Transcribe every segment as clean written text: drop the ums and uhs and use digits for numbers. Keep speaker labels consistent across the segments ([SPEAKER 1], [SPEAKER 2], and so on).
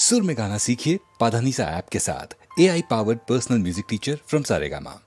[SPEAKER 1] सुर में गाना सीखिए पाधानीसा ऐप के साथ। AI powered personal music teacher from Saregama.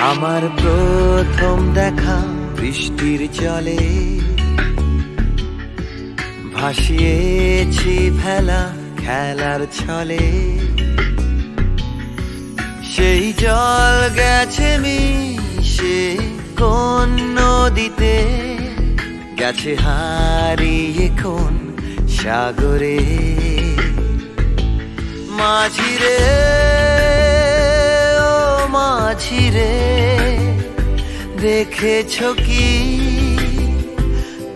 [SPEAKER 2] আমার প্রথম দেখা বৃষ্টির জলে, ভাসিয়েছি ভেলা খেলার ছলে। সেই জল গেছে মিশে কোন নদীতে, গেছে হারিয়ে কোন সাগরে। মাঝিরে ও মাঝিরে, দেখেছো কি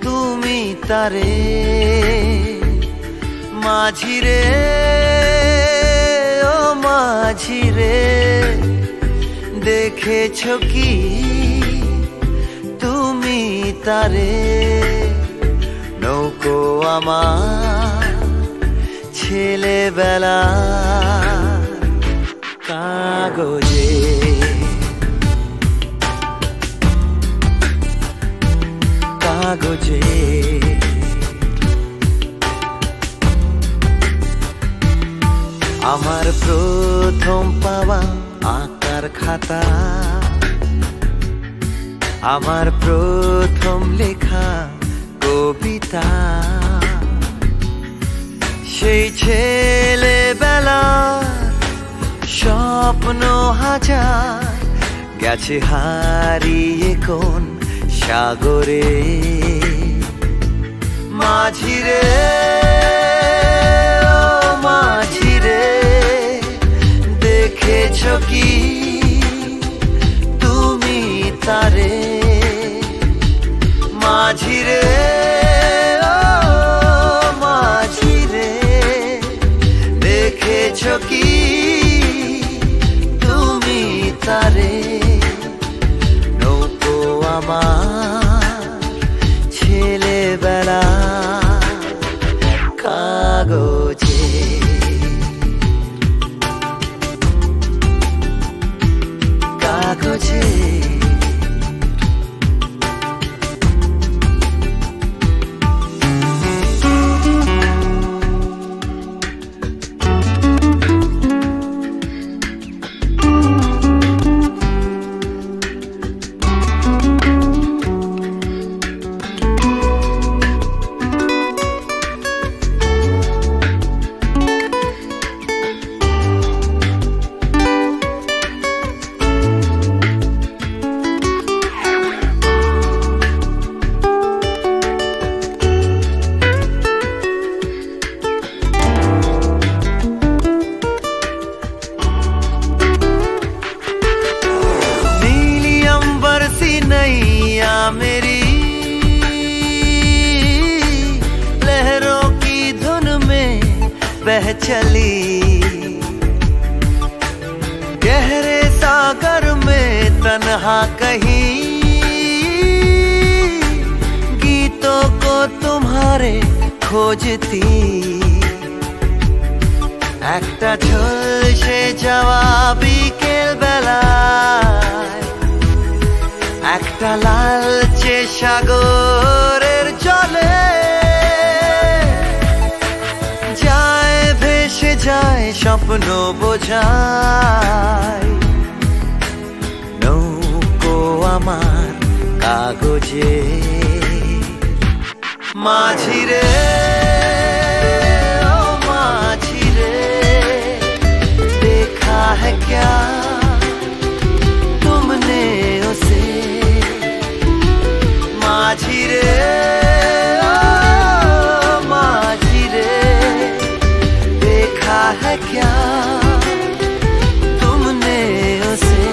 [SPEAKER 2] তুমি তারে? মাঝিরে ও মাঝিরে, দেখেছো কি তুমি তারে? নৌকো আমার ছেলেবেলা কাগজে, কাগজে। আমার প্রথম পাওয়া আঁকার খাতা, আমার প্রথম লেখা কবিতা। সেই ছেলেবেলা স্বপ্ন হাজার, গেছে হারিয়ে কোন সাগরে। মাঝিরে ও মাঝিরে, দেখেছো কি তুমি তারে? মাঝিরে ও মাঝিরে, দেখেছো কি তুমি তারে? নৌকো আমার ছেলেবেলা কাগজে, কাগজে। नैया मेरी लहरों की धुन में बह चली, गहरे सागर में तन्हा कहीं गीतों को तुम्हारे खोजती। একটা ঝলসে যাওয়া বিকেল বেলায়, একটা লালচে সাগরের জলে যায় ভেসে যায় স্বপ্ন বোঝায়। নৌকো আমার কাগজে, মাঝিরে ও মাঝিরে, देखा है क्या तुमने उसे? মাঝিরে ও মাঝিরে, देखा है क्या तुमने उसे?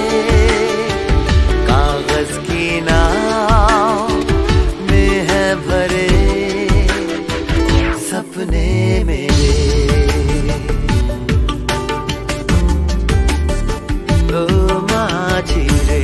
[SPEAKER 2] कागज की नाव में है भरे सपने मेरे। ओ माझिरे।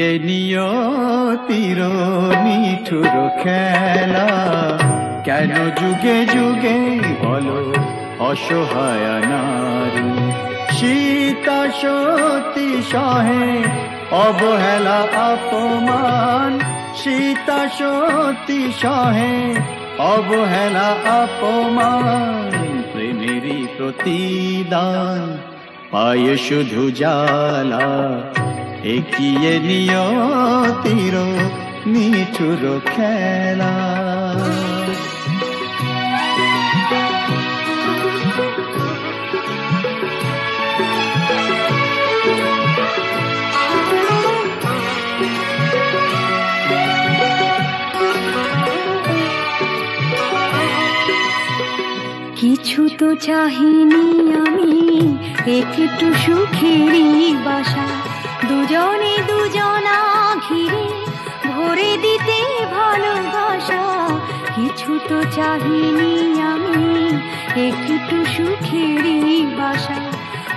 [SPEAKER 3] এ নিয়তির নিঠুর খেলা, কেন যুগে যুগে বলো অসহায় নারী। সীতা সতী সহে অবহেলা অপমান, সীতা সতী সহে অবহেলা অপমান। প্রেমেরই প্রতিদান পায় শুধু জ্বালা, একই এ নিয়তির নিঠুর খেলা।
[SPEAKER 4] কিছু তো চাহিনি আমি, একটু সুখেরই বাসা, দুজনে দুজনা ঘিরে ভরে দিতে ভালোবাসা। কিছু তো চাহিনি আমি, একটু সুখেরই বাসা,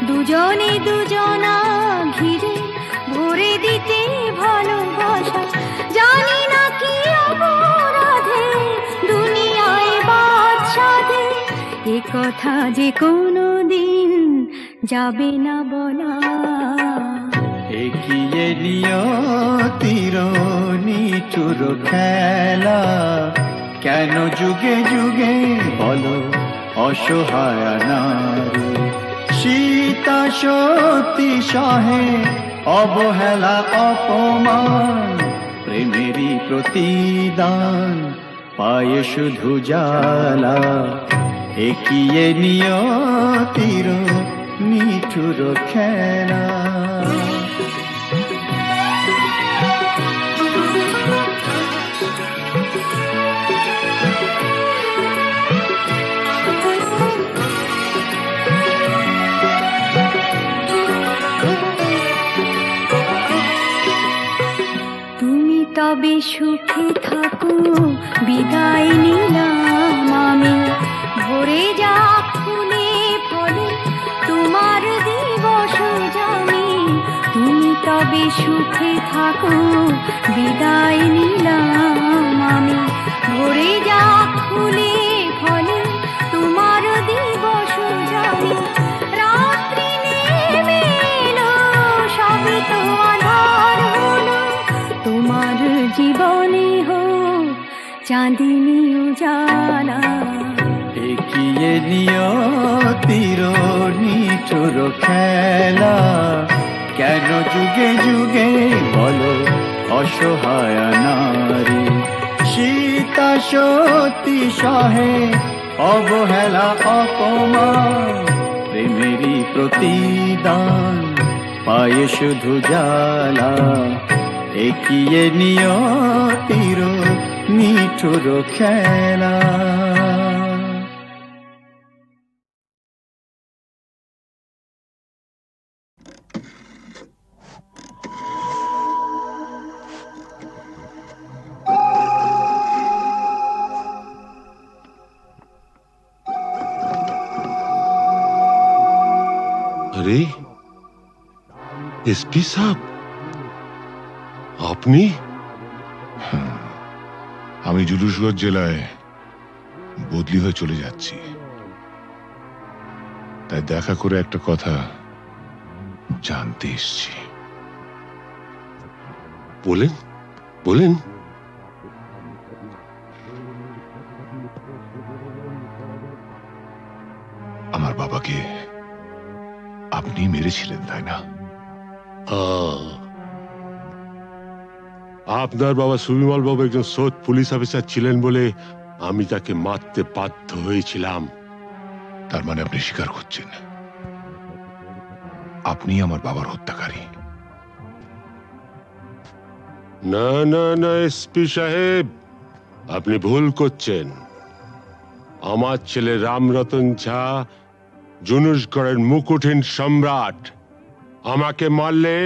[SPEAKER 4] দুজনে দুজনা ঘিরে ভরে দিতে ভালোবাসা। জানি না কি অপরাধে দুনিয়ায় বাদশাদে, এ কথা যে কোনো দিন যাবে না বলা।
[SPEAKER 3] একই এ নিয়তির নিঠুর খেলা, কেন যুগে যুগে বলো অসহায় নারী। সীতা সতী সহে অবহেলা অপমান, প্রেমেরই প্রতিদান পায় শুধু জ্বালা। একই এ নিয়তির নিঠুর খেলা।
[SPEAKER 4] তুমি তবে সুখে থাকো, বিদায় নিলাম আমি। ভরে যা ফুলে ফলে তোমার দিবস জানি। তুমি তবে সুখে থাকো, বিদায় নিলাম আমি। ভরে যা ফুলে ফলে তোমার দিবস জানি। রাত্রি নেমে এলো, সবে তো আঁধার হলো, তোমার জীবনে হোক চাঁদিনী উজালা।
[SPEAKER 3] একই এ নিয়তির নিঠুর খেলা, কেন যুগে যুগে বলো অসহায় নারী। সীতা সতী সহে অবহেলা অপমান, প্রেমেরই প্রতিদান পায় শুধু জ্বালা। একই এ নিয়তির নিঠুর খেলা।
[SPEAKER 5] अरे एसपी साहब, আপনি?
[SPEAKER 6] আমি জুলুসগঞ্জ জেলায় বদলি হয়ে চলে যাচ্ছি, তাই দেখা করে একটা কথা জানতে এসেছি।
[SPEAKER 5] বলেন বলেন।
[SPEAKER 6] আমার বাবাকে আপনি মেরেছিলেন, তাই না?
[SPEAKER 5] আপনার বাবা সুবিমল বাবু একজন সৎ পুলিশ অফিসার ছিলেন বলে আমি তাকে মারতে বাধ্য হয়েছিলাম।
[SPEAKER 6] তার মানে আপনি স্বীকার করছেন আপনি আমার বাবার হত্যাকারী?
[SPEAKER 5] না না না এসপি সাহেব, আপনি ভুল করছেন। আমার ছেলে রামরতন ঝা জুনুসগড়ের মুকুটহীন সম্রাট। আমাকে মারলে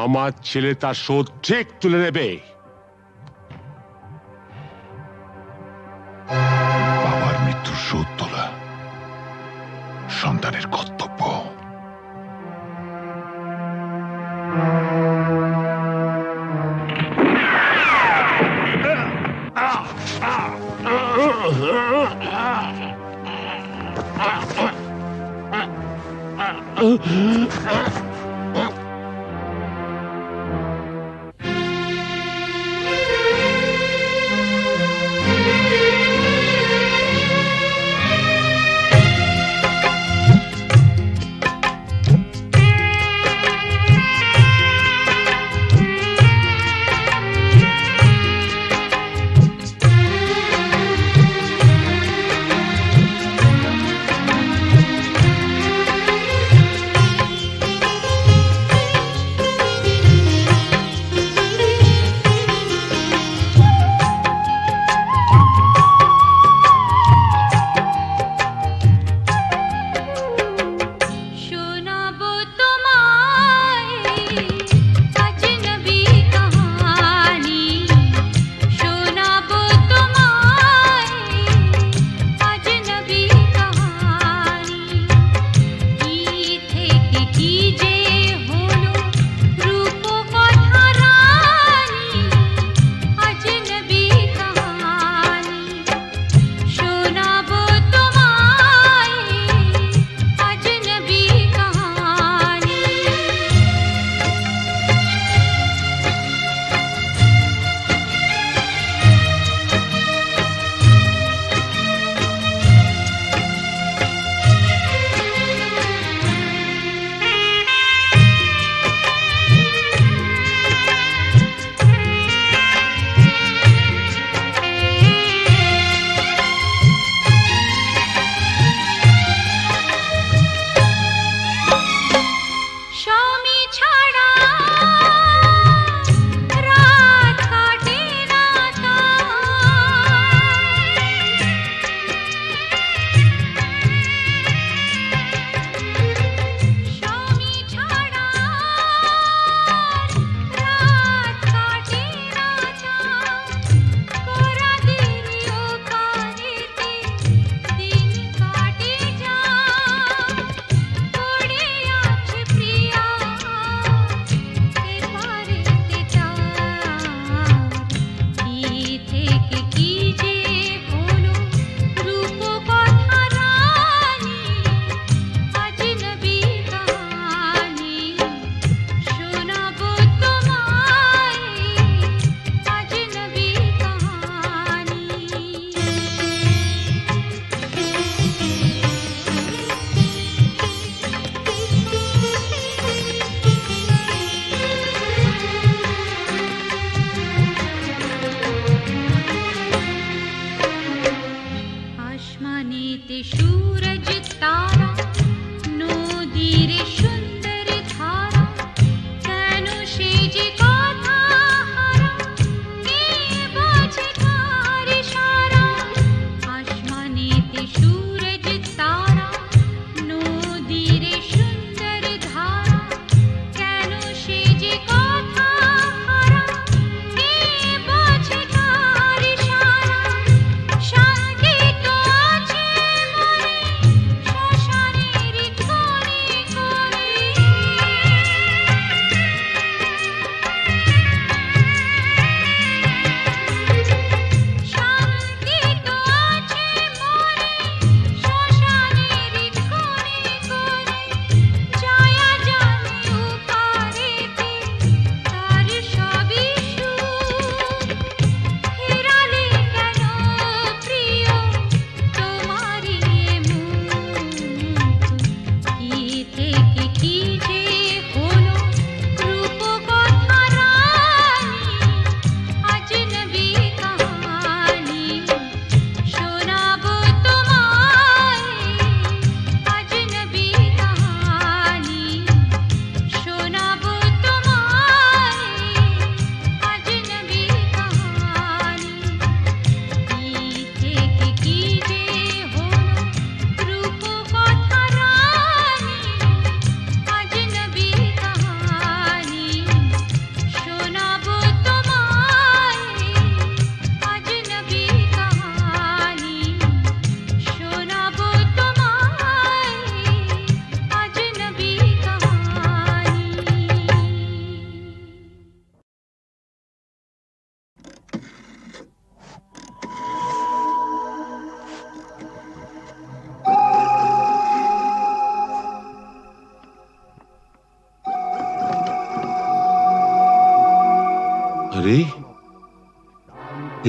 [SPEAKER 5] আমার ছেলে তার শোধ ঠিক তুলে নেবে।
[SPEAKER 6] বাবার মৃত্যুর শোধ তোলা সন্তানের কর্তব্য।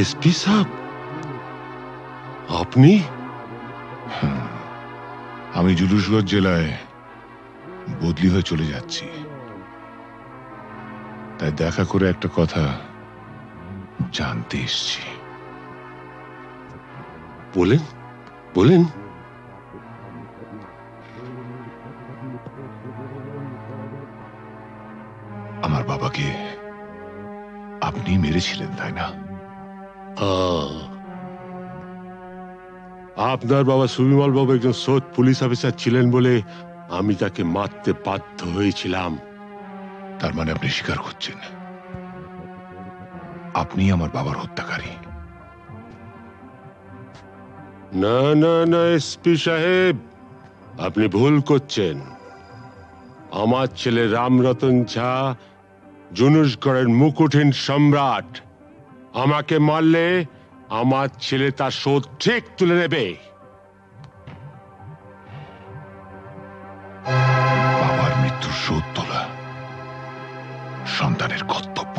[SPEAKER 5] এসপি সাহেব, আপনি?
[SPEAKER 6] আমি জুলুসগঞ্জ জেলায় বদলি হয়ে চলে যাচ্ছি, তাই দেখা করে একটা কথা জানতে এসছি।
[SPEAKER 5] বলেন বলেন।
[SPEAKER 6] আমার বাবাকে আপনি মেরেছিলেন, তাই না?
[SPEAKER 5] আপনার বাবা সুবিমল বাবু একজন সৎ পুলিশ অফিসার ছিলেন বলে আমি তাকে মারতে বাধ্য হয়েছিলাম।
[SPEAKER 6] তার মানে আপনি স্বীকার করছেন আপনি আমার বাবার হত্যাকারী?
[SPEAKER 5] না না না এসপি সাহেব, আপনি ভুল করছেন। আমার ছেলে রামরতন ঝা জুনুসগড়ের মুকুটহীন সম্রাট। আমাকে মারলে আমার ছেলে তার শোধ ঠিক তুলে নেবে।
[SPEAKER 6] বাবার মৃত্যুর শোধ তোলা সন্তানের কর্তব্য।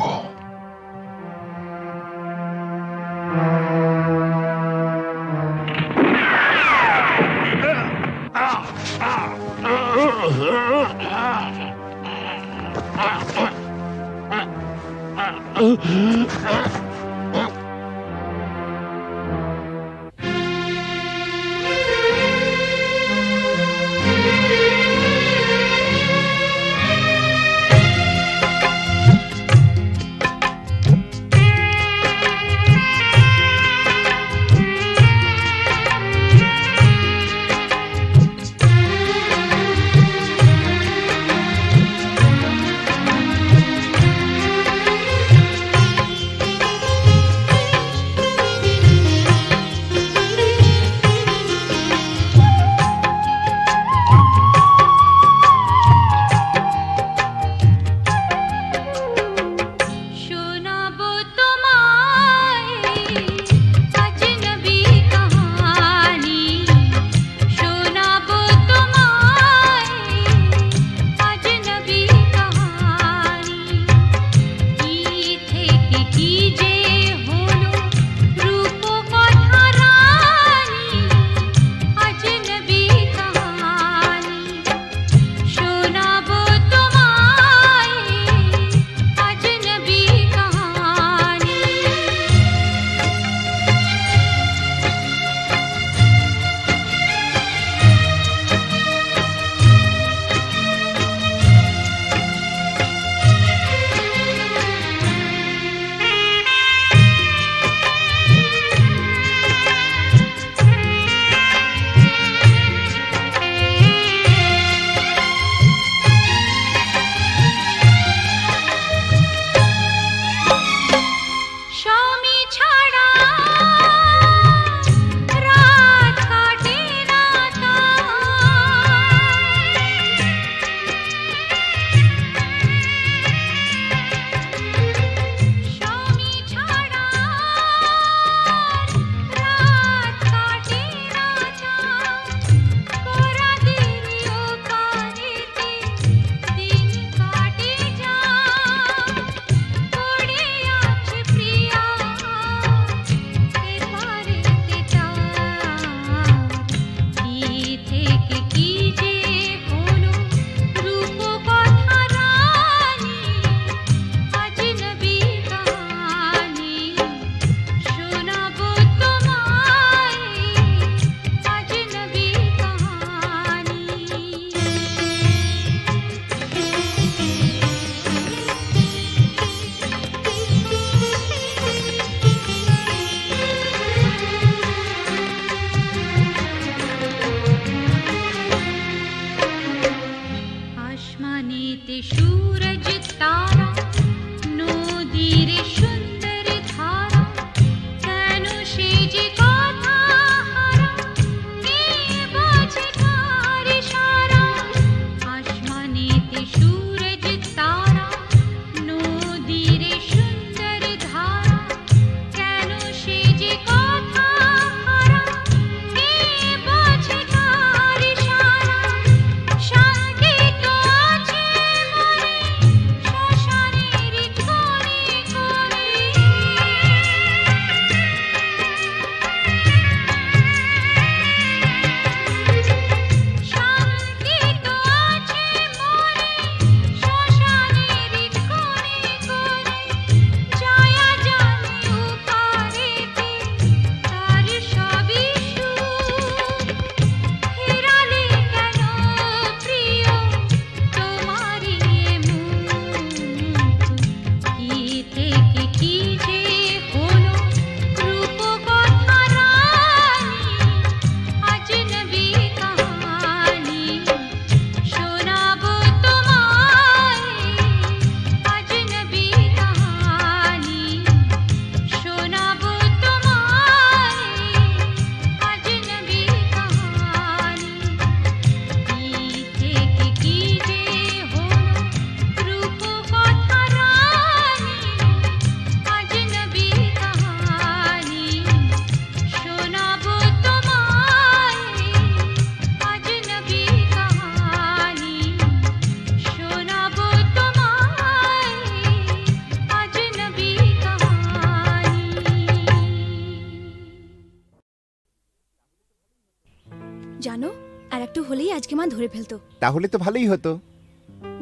[SPEAKER 7] জানো, আর একটু হলেই আজকে মা ধরে ফেলতো।
[SPEAKER 8] তাহলে তো ভালোই হতো।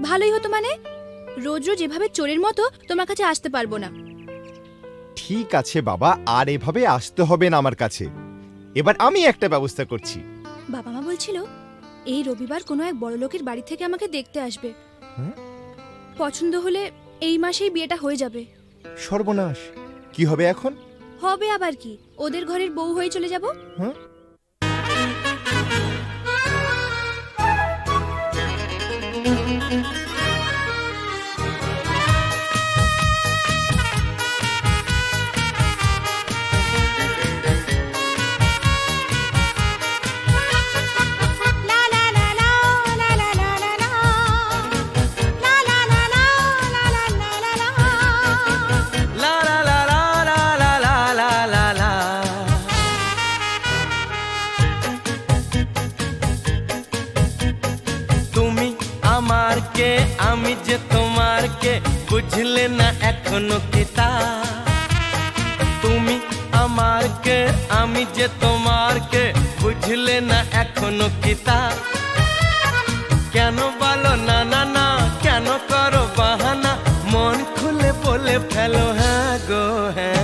[SPEAKER 7] ভালোই হতো মানে? রোজ রোজ এভাবে চোরের মতো তোমার কাছে আসতে পারবো না।
[SPEAKER 8] ঠিক আছে বাবা, আর এভাবে আসতে হবে না আমার কাছে। এবার আমি একটা ব্যবস্থা করছি।
[SPEAKER 7] বাবা মা বলছিল এই রবিবার কোনো এক বড় লোকের বাড়ি থেকে আমাকে দেখতে আসবে। পছন্দ হলে এই মাসেই বিয়েটা হয়ে যাবে।
[SPEAKER 8] সর্বনাশ, কি হবে এখন?
[SPEAKER 7] হবে আবার কি, ওদের ঘরের বউ হয়ে চলে যাব।
[SPEAKER 2] আমি যে তোমার কে বুঝলে না এখনো কিতা। তুমি আমার কে, আমি যে তোমার কে বুঝলে না এখনো কিতা। কেন বলো না না না, কেন করো বাহানা, মন খুলে বলে ফেলো হ্যাঁ গো হ্যাঁ।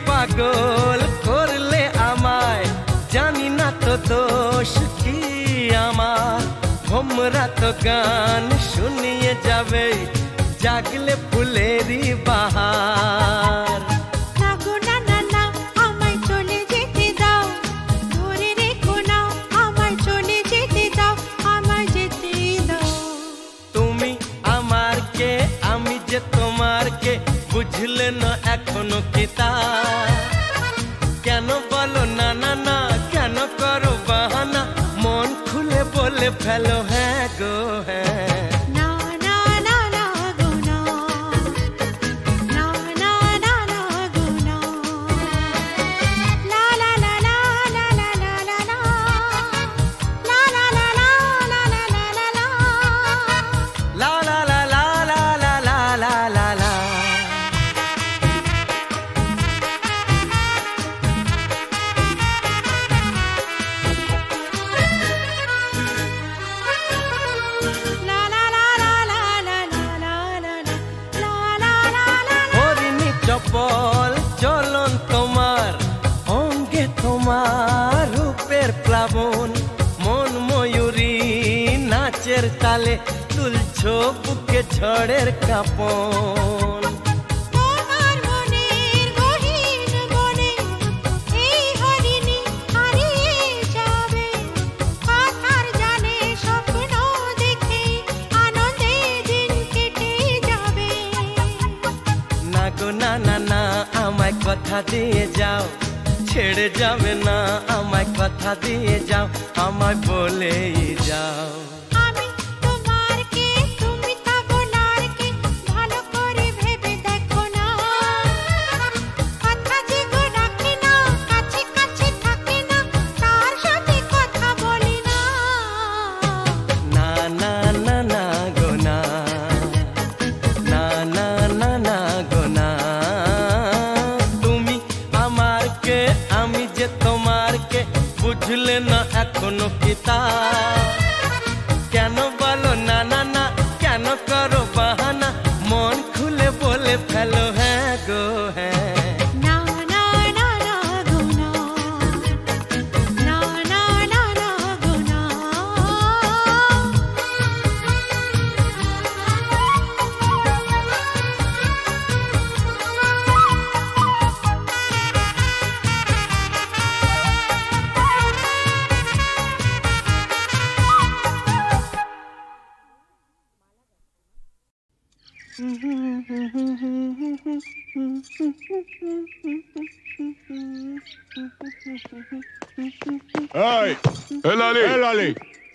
[SPEAKER 2] পাগল করলে আমায়, জানি না তো দোষ কি আমার। ভোমরা তো গান শুনিয়ে যাবে, জাগলে ফুলেরই বাহার। তুমি আমার কে, আমি যে তোমার কে বুঝলে না এখনো কিতা। কেন বলো না না না, কেন করো বাহানা, মন খুলে বলে ফেলো হ্যাঁ গো হ্যাঁ। চপল চলন তোমার, অঙ্গে তোমার রূপের প্লাবন। মন ময়ূরী নাচের তালে, তুলছো বুকে ঝড়ের কাঁপন। না না না আমায় কথা দিয়ে যাও, ছেড়ে যাবে না আমায় কথা দিয়ে যাও, আমায় বলেই যাও। তোমার কে বুঝলে না এখনো কি তা কেন বলো না না না কেন করো বাহানা মন খুলে বলে ফেলো হ্যাঁ গো হ্যাঁ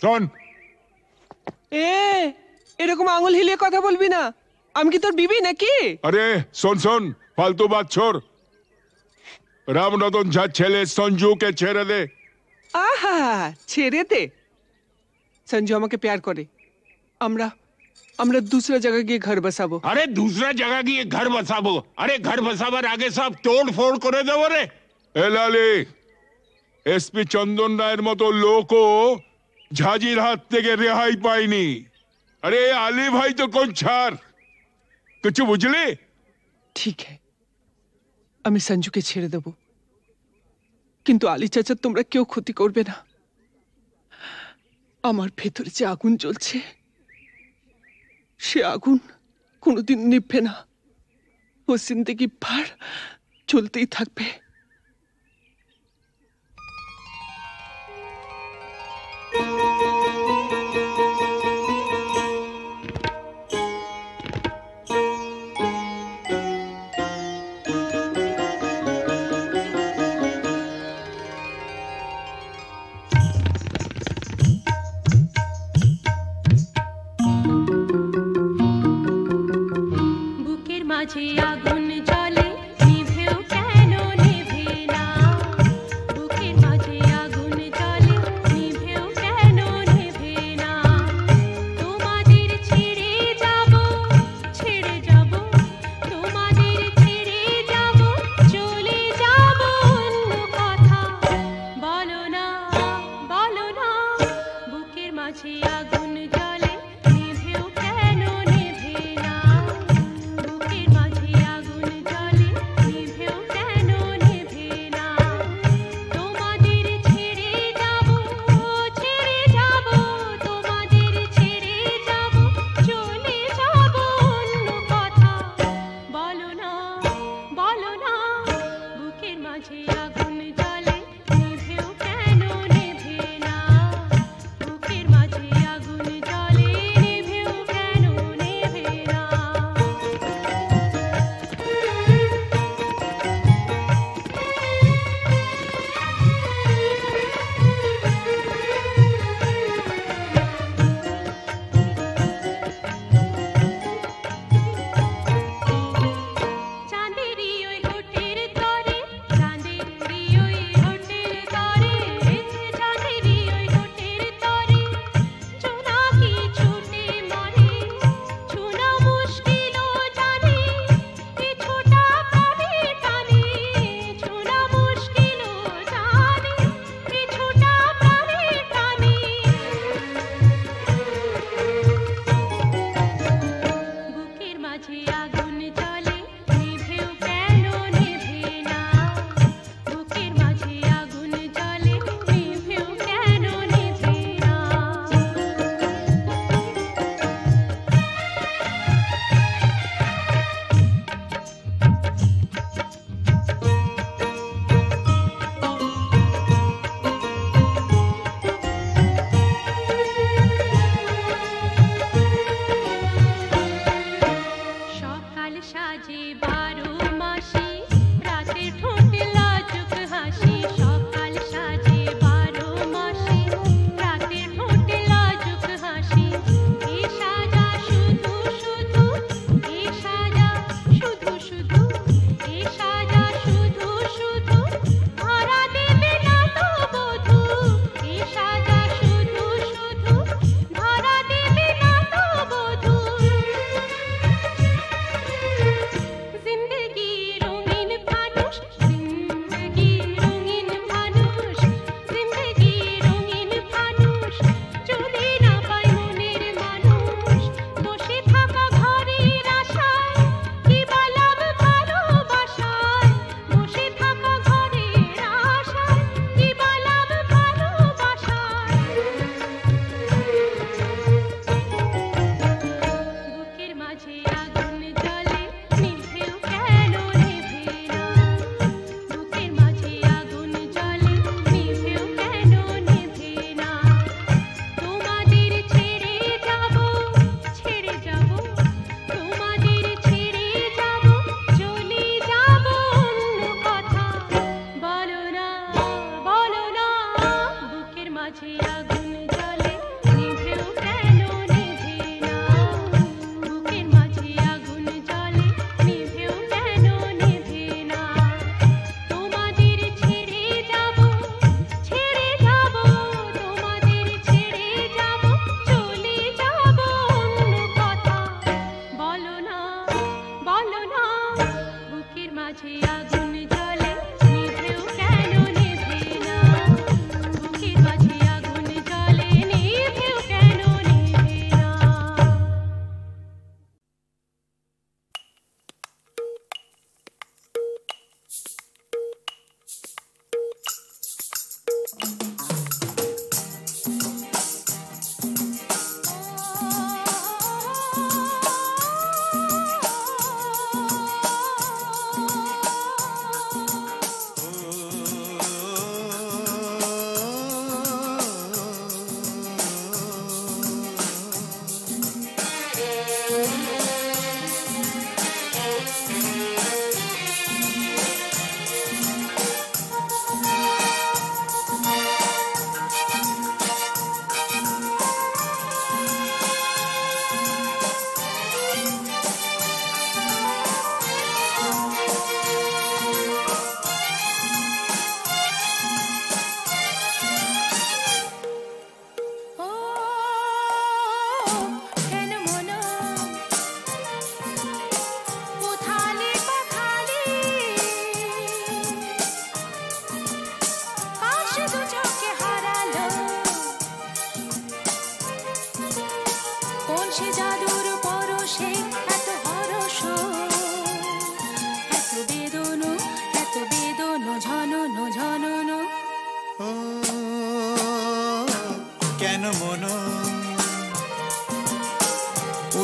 [SPEAKER 6] শোন
[SPEAKER 9] এরকম আঙুল হিলিয়ে কথা বলবি না আমি কি তোর বিবি নাকি
[SPEAKER 6] আরে শোন শোন ফালতু বাত ছোড় রামরতন ঝা ছেলে সঞ্জুকে ছেড়ে দে
[SPEAKER 9] আহা ছেড়ে দে সঞ্জু আমাকে প্যার করে আমরা আমরা दूसरा जगह গিয়ে ঘর বসাবো
[SPEAKER 6] আরে दूसरा जगह গিয়ে ঘর বসাবো আরে ঘর বসাবার আগে সব তোড় ফোড় করে দেবো রে এ লালি এসপি চন্দন রায়ের মতো লোকও ঝাঁঝির হাত থেকে রেহাই পায়নি আরে আলী ভাই তো কোন ছাড় কিছু বুঝলি
[SPEAKER 9] ঠিক है আমি সঞ্জুকে ছেড়ে দেব কিন্তু আলী চাচা তোমরা কেউ ক্ষতি করবে না আমার ভেতরে যে আগুন জ্বলছে সে আগুন কোনোদিন নিভবে না ও জিন্দেগি ভর চলতেই থাকবে
[SPEAKER 4] বুকের মাঝে আগুন জ্বলে নিভেও কেন নিভে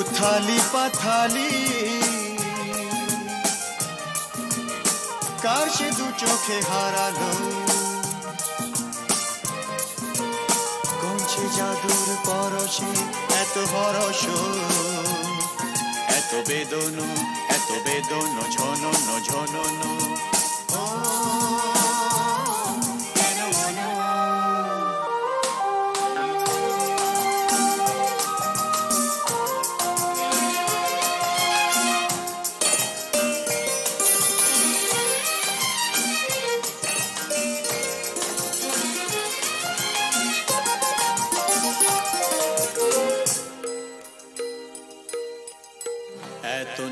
[SPEAKER 10] उथाली पाथाली কার সে দু চোখে হারালো কোন সে জাদুর পরশে এত হরস এত বেদন ঝনন ঝনন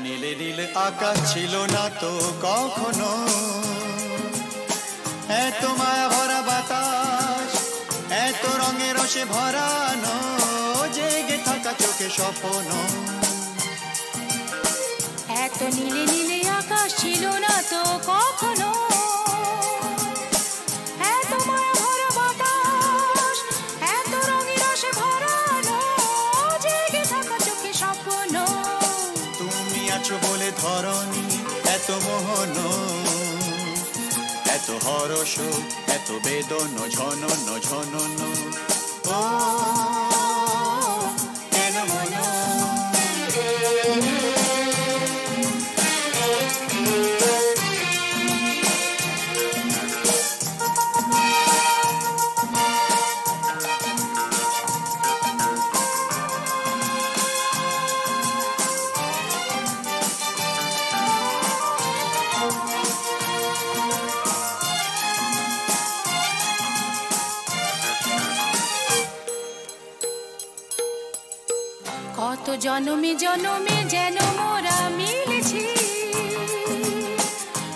[SPEAKER 10] নীলে নীলে আকাশ ছিল না তো কখনো এত মায়া ভরা বাতাস এত রঙে রসে ভরানো জেগে থাকা চোখে স্বপ্ন
[SPEAKER 4] এত নীলে নীলে আকাশ ছিল না তো কখনো এত মায়া ভরা বাতাস এত রঙে রসে ভরানো জেগে থাকা চোখে স্বপ্ন
[SPEAKER 10] আছো বলে ধরনি এত মোহন এত হরস এত বেদন ঝনন ঝনন ও কেন মন
[SPEAKER 4] কত জনমে জনমে যেন মোরা মিলেছি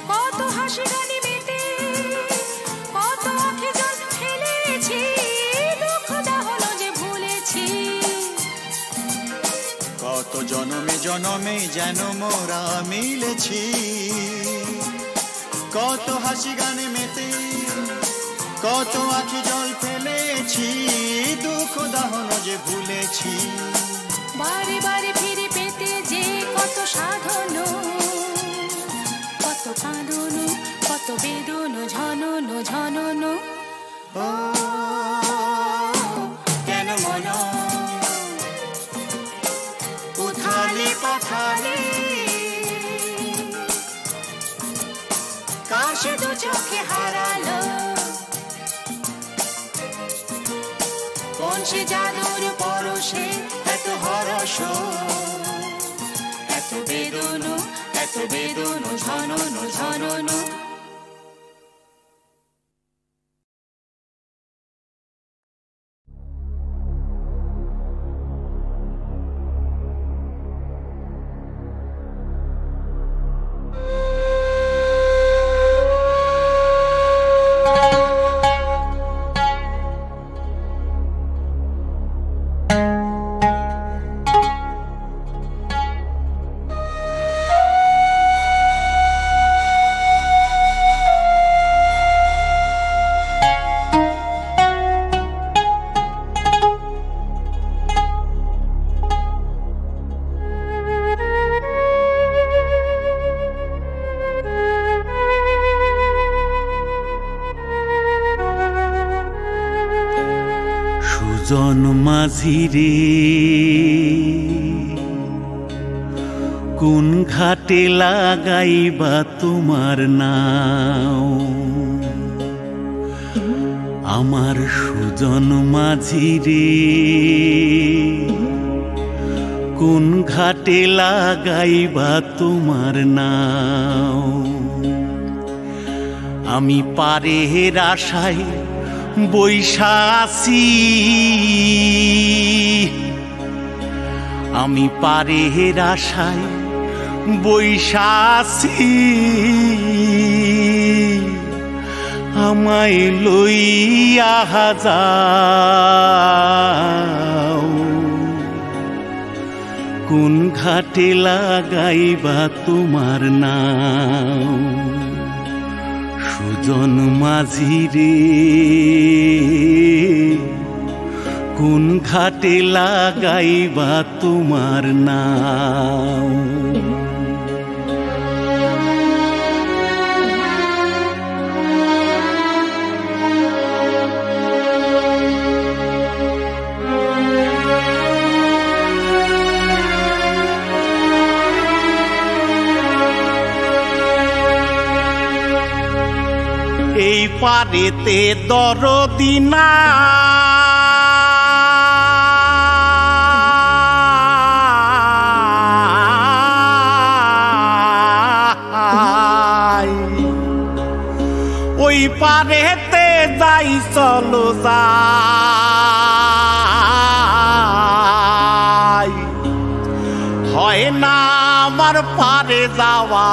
[SPEAKER 4] কত হাসি গানে মেতে কত আঁখে জল ফেলেছি দুঃখ দাহন যে ভুলেছি
[SPEAKER 10] কত জনমে জনমে যেন মোরা মিলেছি কত হাসি গানে মেতে কত আঁখি জল ফেলেছি দুঃখ দাহন যে ভুলেছি
[SPEAKER 4] বারে বারে ফিরে পেতে যে কত সাধন কত কাঁদন কত বেদন ঝনন ঝনন
[SPEAKER 10] ও কেন মন উথালি পাথালি কার সে দু চোখে হারালো
[SPEAKER 4] সে জাদুর পরশে এত হরস, এত বেদন ঝনন ঝনন।
[SPEAKER 11] মাঝিরে কোন ঘাটে লাগাইবা তোমার নাও, আমার সুজন মাঝিরে কোন ঘাটে লাগাইবা তোমার নাও। আমি পারের আশায় বৈশা আছি, আমি পারের আশায় বৈশা আছি, আমায় লইয়া যাও। কোন ঘাটে লাগাইবা তোমার নাও, সুজন মাঝিরে কোন ঘাটে লাগাইবা তোমার নাও। এই পারেতে দরদি নাই, ওই পারেতে যাই চলো যাই। হয় না আমার পারে যাওয়া,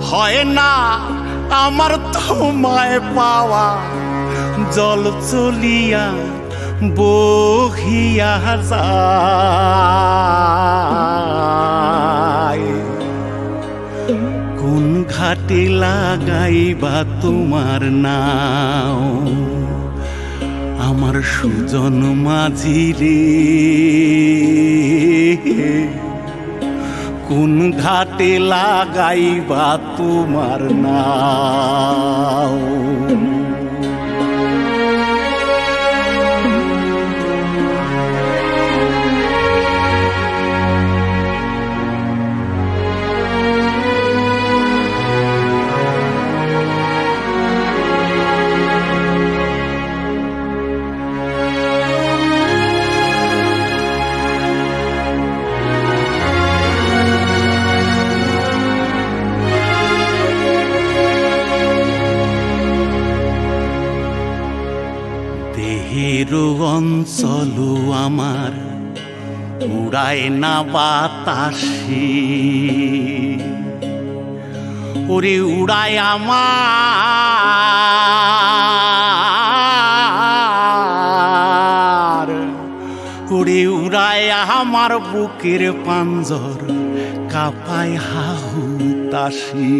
[SPEAKER 11] হয় না আমার তোমায় পাওয়া, জল চলিয়া বহিয়া যায়। কোন ঘাটে লাগাইবা তোমার নাও, আমার সুজন মাঝিরে কোন ঘাটে লাগাইবা তোমার নাও। অঞ্চল আমার উড়ায় না বাতাসে, ওরে উড়ায় আমার, ওরে উড়ায় আমার বুকের পাঞ্জর কাঁপায় হাহুতাশি।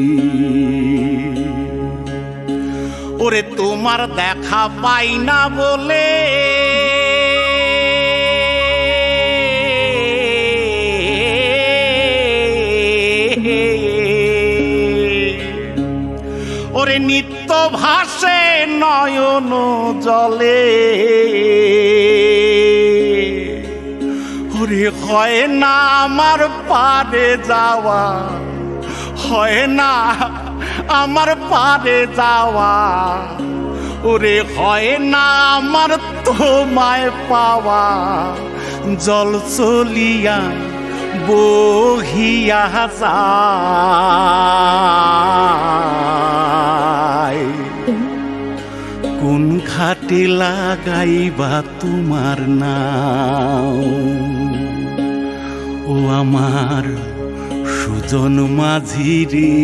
[SPEAKER 11] ওরে তোমার দেখা পাই না বলে ওরে নিত্য ভাসে নয়ন জলে। ওরে হয় না আমার পারে যাওয়া, হয় না আমার পারে যাওয়া, ওরে হয় না আমার তোমায় পাওয়া জল চলিয়া বহিয়া যায় কোন ঘাটে লাগাইবা তোমার নাও ও আমার সুজন মাঝি রে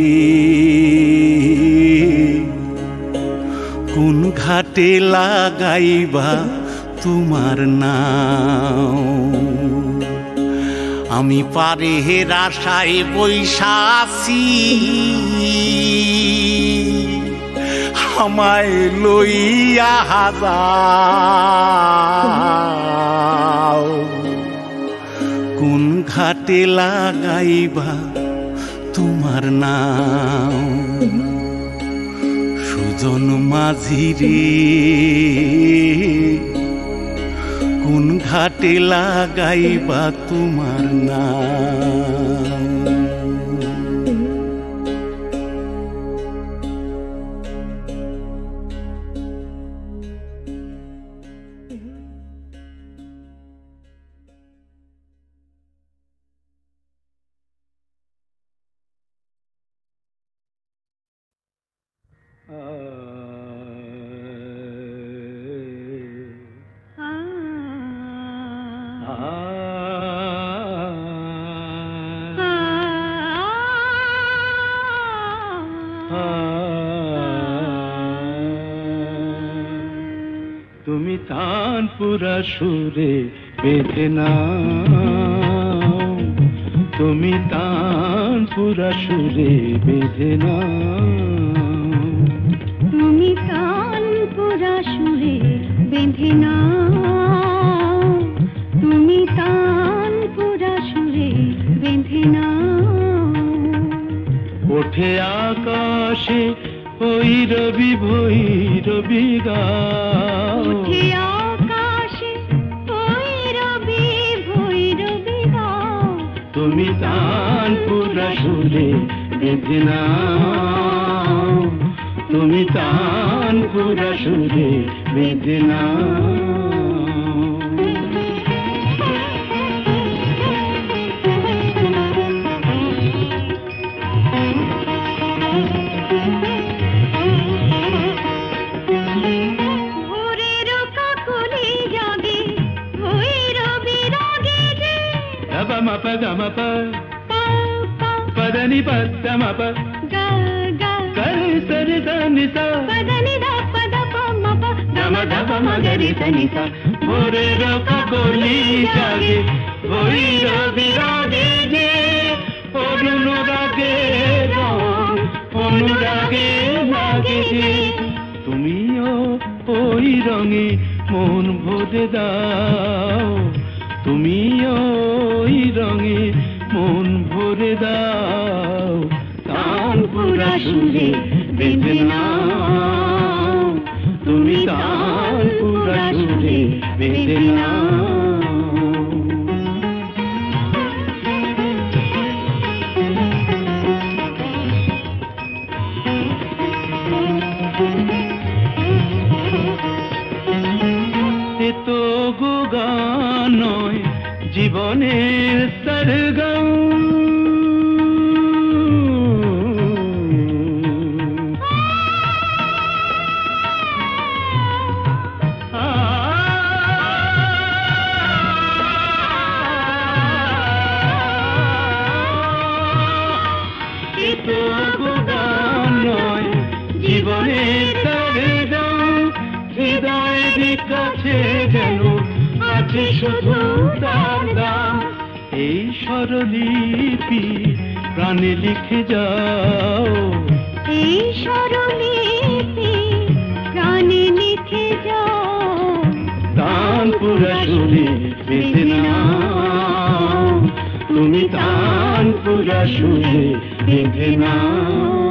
[SPEAKER 11] কোন ঘাটে লাগাইবা তোমার নাও আমি পারে আশায় বৈশাসী আমায় লইয়া যাও কোন ঘাটে লাগাইবা তোমার নাও সুজন মাঝি রে কোন ঘাটে লাগাইবা তোমার নাম
[SPEAKER 3] তুমি তানপুরা সুরে বেঁধে নাও তুমি তানপুরা সুরে বেঁধে নাও
[SPEAKER 4] তুমি তানপুরা সুরে বেঁধে নাও তুমি তানপুরা সুরে বেঁধে নাও
[SPEAKER 3] ওঠে আকাশে ওই রবি ভৈরবী গাও
[SPEAKER 4] ওঠে আকাশে ওই রবি ভৈরবী গাও
[SPEAKER 3] তুমি তানপুরা সুরে বেঁধে নাও তুমি তানপুরা সুরে বেঁধে নাও పదని పదమ కరి సరి దని స
[SPEAKER 4] పదని ద పద పమ ప
[SPEAKER 3] నమ ధమ మగరి సని స భోరే రక గోలి জাগে ওই রবি রাগে যে অনুরাগে রং অনুরাগে লাগে যে তুমিও ওই রঙে মন ভরে দাও তুমিও ওই রঙে মন ভরে দাও তানপুরা সুরে বেঁধে নাও তুমি তানপুরা সুরে বেঁধে নাও এ তো গো গান নয় জীবনের সরগম জীবনের সরগম হৃদয়ের কাছে যেন আছে শুধু তার দাম এই স্বরলিপি প্রাণে লিখে যাও
[SPEAKER 4] এই স্বরলিপি প্রাণে লিখে যাও
[SPEAKER 3] তানপুরা সুরে বেঁধে নাও তুমি তানপুরা সুরে বেঁধে নাও